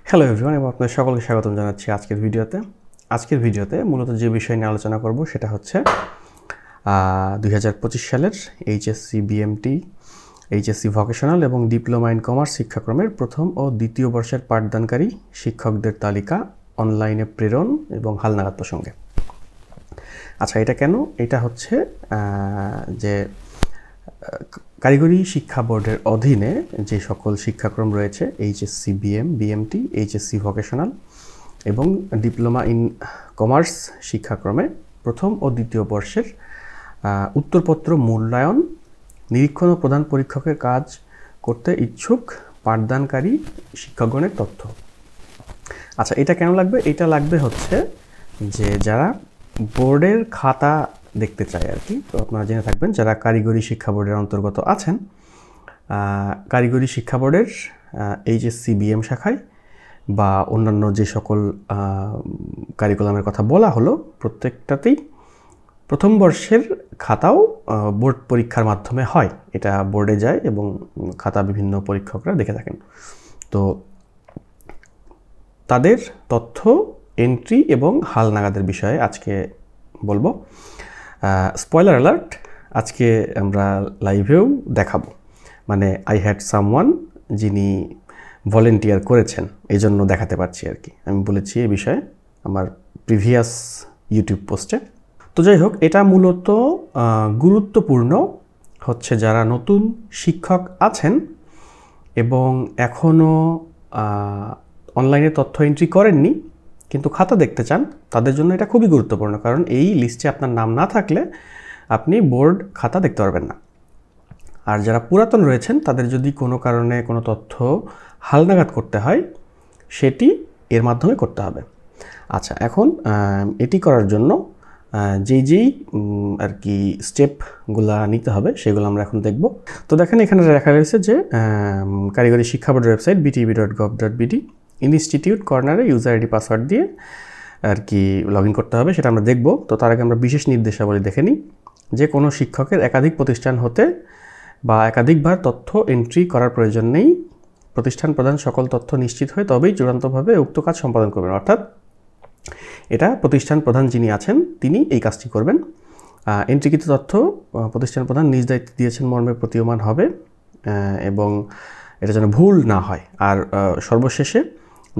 Hello everyone, এবং আপনাদের সকলকে স্বাগতম জানাচ্ছি আজকের ভিডিওতে মূলত যে বিষয় নিয়ে আলোচনা করব সেটা হচ্ছে 2025 সালের এইচএসসি বিএমটি, এইচএসসি ভোকেশনাল এবং ডিপ্লোমা ইন কমার্স শিক্ষাক্রমের প্রথম ও দ্বিতীয় বর্ষের পাঠদানকারী শিক্ষকদের তালিকা অনলাইনে প্রেরণ এবং হালনাগাদ প্রসঙ্গে। আচ্ছা, এটা কেন? এটা হচ্ছে যে কারিগরি শিক্ষা বোর্ডের অধীনে যে সকল শিক্ষাক্রম রয়েছে এইচএসসি বিএমটি, এইচএসসি ভোকেশনাল এবং ডিপ্লোমা ইন কমার্স শিক্ষাক্রমে প্রথম ও দ্বিতীয় বর্ষের উত্তরপত্র মূল্যায়ন, নিরীক্ষণ ও প্রধান পরীক্ষকের কাজ করতে ইচ্ছুক পাঠদানকারী শিক্ষকগণের তথ্য। আচ্ছা, এটা কেন লাগবে? এটা লাগবে হচ্ছে যে যারা বোর্ডের খাতা দেখতে চায় আর কি। তো আপনারা জেনে থাকবেন, যারা কারিগরি শিক্ষা বোর্ডের অন্তর্গত আছেন, কারিগরি শিক্ষা বোর্ডের এইচএসসি বিএম শাখায় বা অন্যান্য যে সকল কারিকুলামের কথা বলা হলো প্রত্যেকটাতেই প্রথম বর্ষের খাতাও বোর্ড পরীক্ষার মাধ্যমে হয়। এটা বোর্ডে যায় এবং খাতা বিভিন্ন পরীক্ষকরা দেখে থাকেন। তো তাদের তথ্য এন্ট্রি এবং হালনাগাদের বিষয়ে আজকে বলবো। স্পয়লার অ্যালার্ট, আজকে আমরা লাইভেও দেখাবো, মানে আই হ্যাড সামওয়ান যিনি ভলেন্টিয়ার করেছেন, এই জন্য দেখাতে পারছি আর কি। আমি বলেছি এই বিষয়ে আমার প্রিভিয়াস ইউটিউব পোস্টে। তো যাই হোক, এটা মূলত গুরুত্বপূর্ণ হচ্ছে যারা নতুন শিক্ষক আছেন এবং এখনও অনলাইনে তথ্য এন্ট্রি করেননি কিন্তু খাতা দেখতে চান, তাদের জন্য এটা খুবই গুরুত্বপূর্ণ। কারণ এই লিস্টে আপনার নাম না থাকলে আপনি বোর্ড খাতা দেখতে পারবেন না। আর যারা পুরাতন রয়েছেন তাদের যদি কোনো কারণে কোনো তথ্য হালনাগাদ করতে হয়, সেটি এর মাধ্যমে করতে হবে। আচ্ছা, এখন এটি করার জন্য যেই আর কি স্টেপগুলা নিতে হবে সেগুলো আমরা এখন দেখব। তো দেখেন, এখানে লেখা রয়েছে যে কারিগরি শিক্ষা বোর্ডের ওয়েবসাইট bteb.gov.bd ইনস্টিটিউট কর্নারে ইউজার আইডি পাসওয়ার্ড দিয়ে আর কি লগ ইন করতে হবে, সেটা আমরা দেখব। তো তার আগে আমরা বিশেষ নির্দেশাবলী দেখে নিই। যে কোনো শিক্ষকের একাধিক প্রতিষ্ঠান হতে বা একাধিকবার তথ্য এন্ট্রি করার প্রয়োজন নেই। প্রতিষ্ঠান প্রধান সকল তথ্য নিশ্চিত হয়ে তবেই চূড়ান্তভাবে উক্ত কাজ সম্পাদন করবেন। অর্থাৎ এটা প্রতিষ্ঠান প্রধান যিনি আছেন তিনি এই কাজটি করবেন। এন্ট্রিকৃত তথ্য প্রতিষ্ঠান প্রধান নিজ দায়িত্ব দিয়েছেন মর্মে প্রতীয়মান হবে এবং এটা যেন ভুল না হয়। আর সর্বশেষে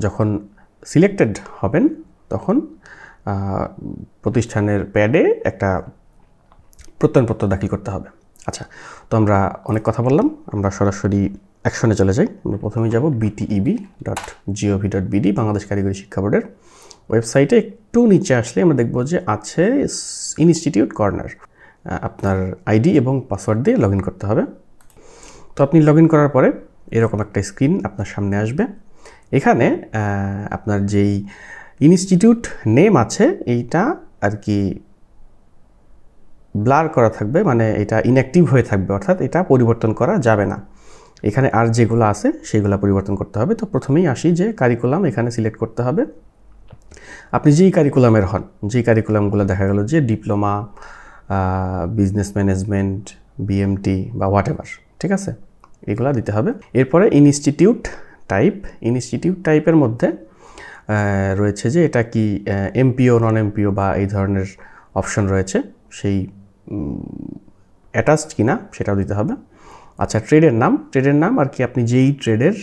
যখন সিলেক্টেড হবেন তখন প্রতিষ্ঠানের প্যাডে একটা প্রত্যয়নপত্র দাখিল করতে হবে। আচ্ছা, তো আমরা অনেক কথা বললাম, আমরা সরাসরি অ্যাকশনে চলে যাই। আমরা প্রথমেই যাব bteb.gov.bd, বাংলাদেশ কারিগরি শিক্ষা বোর্ডের ওয়েবসাইটে। একটু নিচে আসলে আমরা দেখব যে আছে ইনস্টিটিউট কর্নার। আপনার আইডি এবং পাসওয়ার্ড দিয়ে লগ ইন করতে হবে। তো আপনি লগ ইন করার পরে এরকম একটা স্ক্রিন আপনার সামনে আসবে। এখানে আপনার যেই ইনস্টিটিউট নেম আছে এইটা আর কি ব্লার করা থাকবে, মানে এটা ইনঅ্যাক্টিভ হয়ে থাকবে, অর্থাৎ এটা পরিবর্তন করা যাবে না। এখানে আর যেগুলো আছে সেগুলো পরিবর্তন করতে হবে। তো প্রথমেই আসি যে কারিকুলাম, এখানে সিলেক্ট করতে হবে আপনি যেই কারিকুলামের হন। যেই কারিকুলামগুলো দেখা গেল যে ডিপ্লোমা, বিজনেস ম্যানেজমেন্ট, বিএমটি বা হোয়াট এভার, ঠিক আছে, এগুলো দিতে হবে। এরপরে ইনস্টিটিউট টাইপের মধ্যে রয়েছে যে এটা কি এমপিও, নন এমপিও বা এই ধরনের অপশন রয়েছে, সেই অ্যাটাচড কিনা সেটাও দিতে হবে। আচ্ছা, ট্রেডের নাম আর কি আপনি যেই ট্রেডের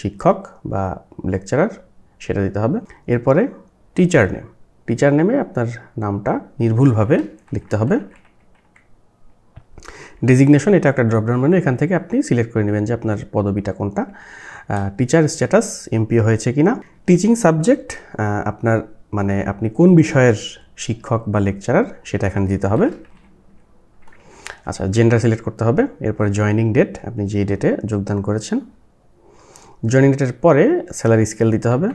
শিক্ষক বা লেকচারার সেটা দিতে হবে। এরপরে টিচার নেমে আপনার নামটা নির্ভুলভাবে লিখতে হবে। ডেজিগনেশন, এটা একটা ড্রপডাউন মেনু, এখান থেকে আপনি সিলেক্ট করে নেবেন যে আপনার পদবিটা কোনটা। টিচার স্ট্যাটাস এমপিও হয়েছে কিনা। টিচিং সাবজেক্ট, আপনার মানে আপনি কোন বিষয়ের শিক্ষক বা লেকচারার সেটা এখানে দিতে হবে। আচ্ছা, জেন্ডার সিলেক্ট করতে হবে। এরপরে জয়েনিং ডেট, আপনি যেই ডেটে যোগদান করেছেন। জয়েনিং ডেটের পরে স্যালারি স্কেল দিতে হবে।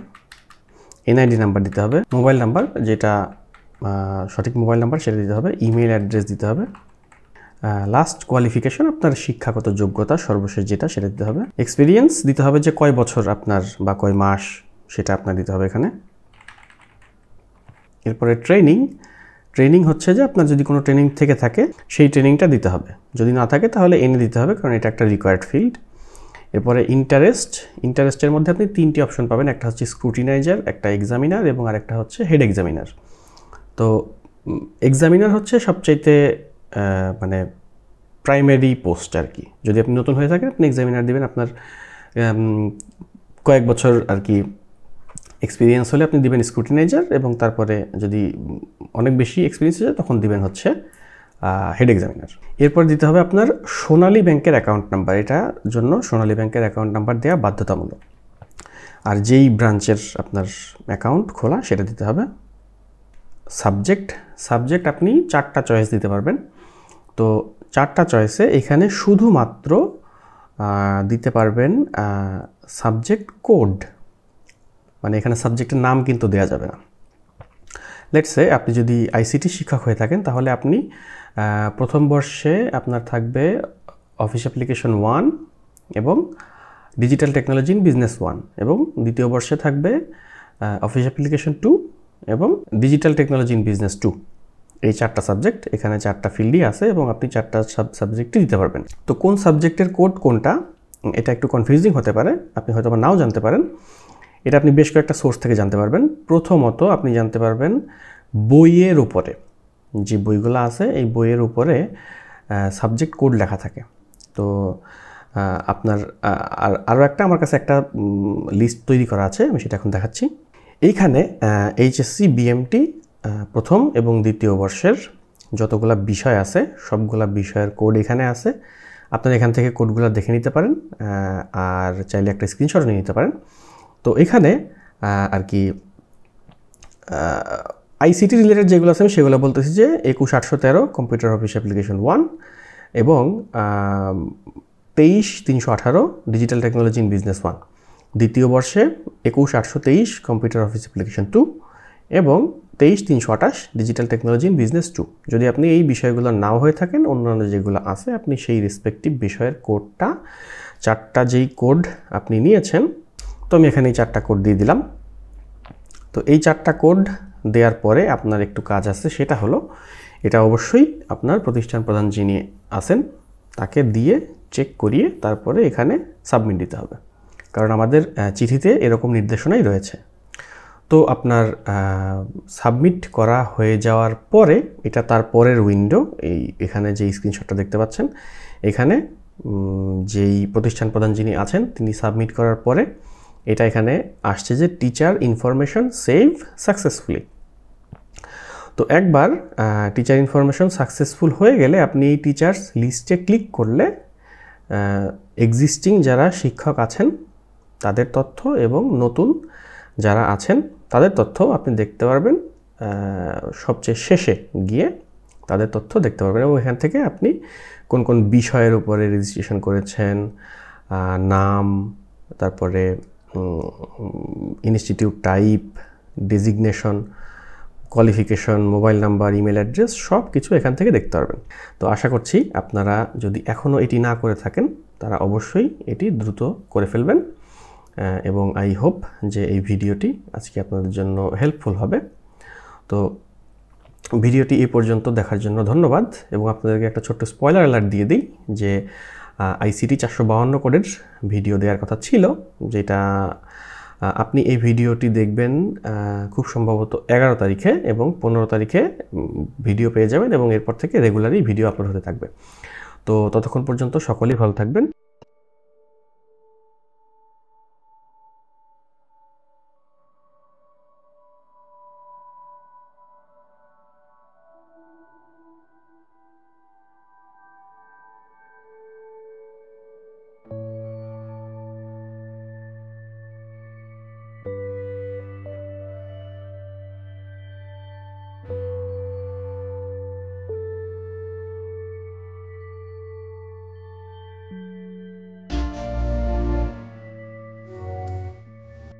এনআইডি নাম্বার দিতে হবে। মোবাইল নাম্বার, যেটা সঠিক মোবাইল নাম্বার সেটা দিতে হবে। ইমেল অ্যাড্রেস দিতে হবে। লাস্ট কোয়ালিফিকেশন, আপনার শিক্ষাগত যোগ্যতা সর্বশেষ যেটা সেটা দিতে হবে। এক্সপিরিয়েন্স দিতে হবে, যে কয় বছর আপনার বা কয় মাস সেটা আপনার দিতে হবে এখানে। এরপরে ট্রেনিং হচ্ছে যে আপনার যদি কোনো ট্রেনিং থেকে থাকে সেই ট্রেনিংটা দিতে হবে, যদি না থাকে তাহলে এনে দিতে হবে, কারণ এটা একটা রিকোয়ার্ড ফিল্ড। এরপরে ইন্টারেস্টের মধ্যে আপনি 3টি অপশন পাবেন, একটা হচ্ছে স্ক্রুটিনাইজার, একটা এক্সামিনার এবং আরেকটা হচ্ছে হেড এক্সামিনার। তো এক্সামিনার হচ্ছে সবচাইতে মানে প্রাইমারি পোস্ট আর কি। যদি আপনি নতুন হয়ে থাকেন আপনি এক্সামিনার দিবেন, আপনার কয়েক বছর আর কি এক্সপিরিয়েন্স হলে আপনি দিবেন স্ক্রুটিনাইজার, এবং তারপরে যদি অনেক বেশি এক্সপিরিয়েন্স হয়ে যায় তখন দিবেন হচ্ছে হেড এক্সামিনার। এরপর দিতে হবে আপনার সোনালী ব্যাংকের অ্যাকাউন্ট নাম্বার, এটার জন্য সোনালী ব্যাংকের অ্যাকাউন্ট নাম্বার দেওয়া বাধ্যতামূলক। আর যেই ব্রাঞ্চের আপনার অ্যাকাউন্ট খোলা সেটা দিতে হবে। সাবজেক্ট আপনি 4টা চয়েস দিতে পারবেন। তো 4টা চয়েসে এখানে শুধুমাত্র দিতে পারবেন সাবজেক্ট কোড, মানে এখানে সাবজেক্টের নাম কিন্তু দেওয়া যাবে না। লেটস সে আপনি যদি আইসিটি শিক্ষক হয়ে থাকেন তাহলে আপনি প্রথম বর্ষে আপনার থাকবে অফিস অ্যাপ্লিকেশন 1 এবং ডিজিটাল টেকনোলজি ইন বিজনেস 1, এবং দ্বিতীয় বর্ষে থাকবে অফিস অ্যাপ্লিকেশন 2 এবং ডিজিটাল টেকনোলজি ইন বিজনেস 2। এই 4টা সাবজেক্ট, এখানে 4টা ফিল্ডই আছে এবং আপনি 4টা সাবজেক্টই দিতে পারবেন। তো কোন সাবজেক্টের কোড কোনটা এটা একটু কনফিউজিং হতে পারে, আপনি হয়তো নাও জানতে পারেন। এটা আপনি বেশ কয়েকটা সোর্স থেকে জানতে পারবেন। প্রথমত আপনি জানতে পারবেন বইয়ের উপরে, যে বইগুলো আছে এই বইয়ের উপরে সাবজেক্ট কোড লেখা থাকে। তো আপনার আরও একটা আমার কাছে একটা লিস্ট তৈরি করা আছে, আমি সেটা এখন দেখাচ্ছি। এইখানে এইচএসসি বিএমটি প্রথম এবং দ্বিতীয় বর্ষের যতগুলা বিষয় আছে সবগুলা বিষয়ের কোড এখানে আছে। আপনারা এখান থেকে কোডগুলো দেখে নিতে পারেন, আর চাইলে একটা স্ক্রিনশট নিয়ে নিতে পারেন। তো এখানে আর কি আইসিটি রিলেটেড যেগুলো আছে আমি সেগুলো বলতেছি যে 21813 কম্পিউটার অফিস অ্যাপ্লিকেশন 1 এবং 23318 ডিজিটাল টেকনোলজি ইন বিজনেস 1। দ্বিতীয় বর্ষে 21823 কম্পিউটার অফিস অ্যাপ্লিকেশন 2 এবং 23328 ডিজিটাল টেকনোলজি ইন বিজনেস 2। যদি আপনি এই বিষয়গুলো নাও হয়ে থাকেন, অন্যান্য যেগুলো আছে আপনি সেই রেসপেক্টিভ বিষয়ের কোডটা 4টা যেই কোড আপনি নিয়েছেন, তো আমি এখানে এই 4টা কোড দিয়ে দিলাম। তো এই 4টা কোড দেওয়ার পরে আপনার একটু কাজ আছে, সেটা হলো এটা অবশ্যই আপনার প্রতিষ্ঠান প্রধান যিনি আছেন তাকে দিয়ে চেক করিয়ে তারপরে এখানে সাবমিট দিতে হবে, কারণ আমাদের চিঠিতে এরকম নির্দেশনাই রয়েছে। তো আপনার সাবমিট করা হয়ে যাওয়ার পরে এটা তার পরের উইন্ডো, এখানে যে স্ক্রিনশটটা দেখতে পাচ্ছেন এখানে যেই প্রতিষ্ঠান প্রধান যিনি আছেন তিনি সাবমিট করার পরে এটা এখানে আসছে যে টিচার ইনফরমেশন সেভ সাকসেসফুলি। তো একবার টিচার ইনফরমেশন সাকসেসফুল হয়ে গেলে আপনি এই টিচার্স লিস্টে ক্লিক করলে এক্সিস্টিং যারা শিক্ষক আছেন তাদের তথ্য এবং নতুন যারা আছেন তাদের তথ্য আপনি দেখতে পারবেন। সবচেয়ে শেষে গিয়ে তাদের তথ্য দেখতে পারবেন এবং এখান থেকে আপনি কোন কোন বিষয়ের উপরে রেজিস্ট্রেশন করেছেন, নাম, তারপরে institute type, designation, qualification, mobile number, email address সব কিছু এখান থেকে দেখতে পারবেন। তো আশা করছি আপনারা যদি এখনও এটি না করে থাকেন তারা অবশ্যই এটি দ্রুত করে ফেলবেন, এবং আই হোপ যে এই ভিডিওটি আজকে আপনাদের জন্য হেল্পফুল হবে। তো ভিডিওটি এই পর্যন্ত দেখার জন্য ধন্যবাদ, এবং আপনাদেরকে একটা ছোট্ট স্পয়লার অ্যালার্ট দিয়ে দিই যে আইসিটি 452 কোডের ভিডিও দেওয়ার কথা ছিল, যেটা আপনি এই ভিডিওটি দেখবেন খুব সম্ভবত 11 তারিখে এবং 15 তারিখে ভিডিও পেয়ে যাবেন, এবং এরপর থেকে রেগুলারই ভিডিও আপলোড হতে থাকবে। তো ততক্ষণ পর্যন্ত সকলেই ভালো থাকবেন।